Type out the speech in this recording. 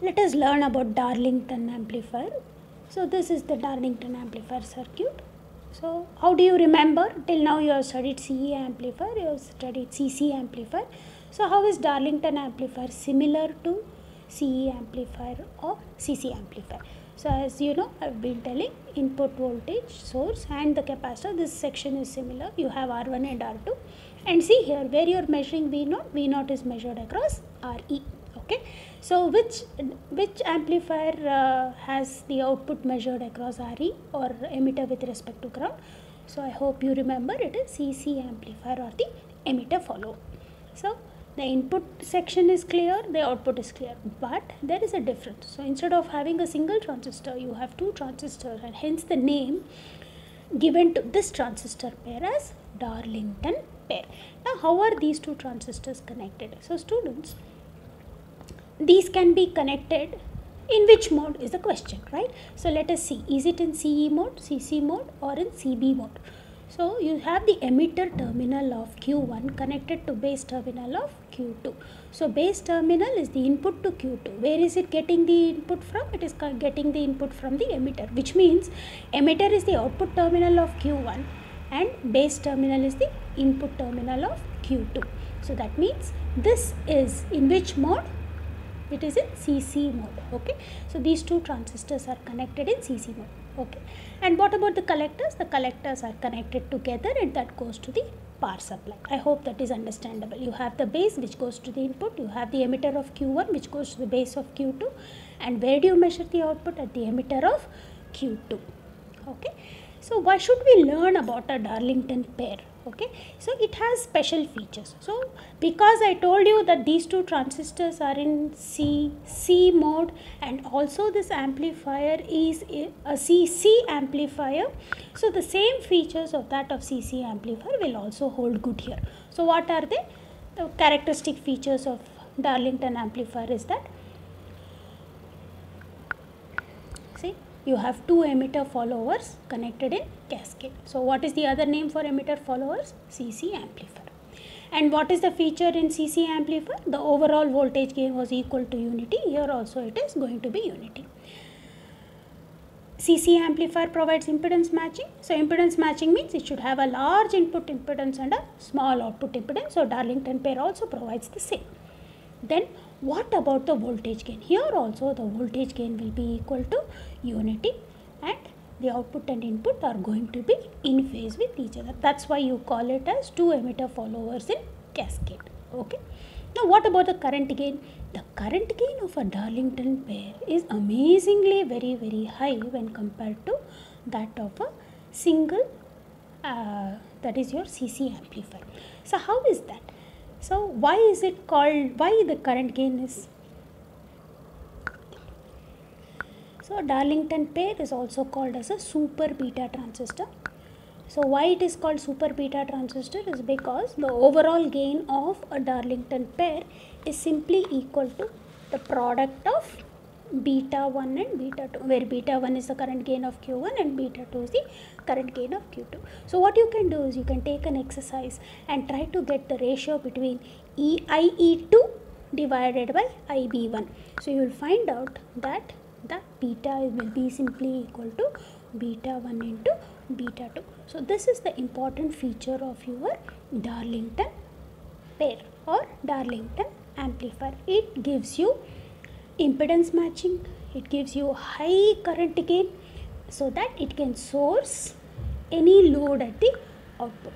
Let us learn about Darlington amplifier. So this is the Darlington amplifier circuit. So how do you remember? Till now you have studied CE amplifier, you have studied CC amplifier. So how is Darlington amplifier similar to CE amplifier or CC amplifier? So as you know, I have been telling input voltage source and the capacitor. This section is similar. You have R1 and R2. And see here where you are measuring V0, V0 is measured across RE. Okay. So which amplifier has the output measured across RE or emitter with respect to ground? So I hope you remember it is CC amplifier or the emitter follower. So the input section is clear, the output is clear, but there is a difference. So instead of having a single transistor, you have two transistors, and hence the name given to this transistor pair as Darlington pair. Now how are these two transistors connected? So students, these can be connected in which mode is the question, right? So let us see, is it in CE mode, CC mode or in CB mode? So you have the emitter terminal of Q1 connected to base terminal of Q2. So base terminal is the input to Q2. Where is it getting the input from? It is getting the input from the emitter, which means emitter is the output terminal of Q1 and base terminal is the input terminal of Q2. So that means this is in which mode? It is in CC mode. Okay. So these two transistors are connected in CC mode. Okay. And what about the collectors? The collectors are connected together and that goes to the power supply. I hope that is understandable. You have the base which goes to the input. You have the emitter of Q1 which goes to the base of Q2. And where do you measure the output? At the emitter of Q2. Okay. So why should we learn about a Darlington pair? Okay, so it has special features. So because I told you that these two transistors are in CC mode and also this amplifier is a CC amplifier, so the same features of that of CC amplifier will also hold good here. So what are they? The characteristic features of Darlington amplifier is that, see, you have two emitter followers connected in cascade. So what is the other name for emitter followers? CC amplifier. And what is the feature in CC amplifier? The overall voltage gain was equal to unity. Here also it is going to be unity. CC amplifier provides impedance matching. So impedance matching means it should have a large input impedance and a small output impedance. So Darlington pair also provides the same. Then what about the voltage gain? Here also the voltage gain will be equal to unity and the output and input are going to be in phase with each other. That's why you call it as two emitter followers in cascade. Okay. Now what about the current gain? The current gain of a Darlington pair is amazingly very high when compared to that of a single that is your CC amplifier. So how is that? So why is it called, why the current gain is? So Darlington pair is also called as a super beta transistor. So why it is called super beta transistor is because the overall gain of a Darlington pair is simply equal to the product of beta 1 and beta 2, where beta 1 is the current gain of Q1 and beta 2 is the current gain of Q2. So what you can do is you can take an exercise and try to get the ratio between IE2 divided by IB1. So you will find out that the beta will be simply equal to beta 1 into beta 2. So this is the important feature of your Darlington pair or Darlington amplifier. It gives you impedance matching, it gives you high current gain so that it can source any load at the output.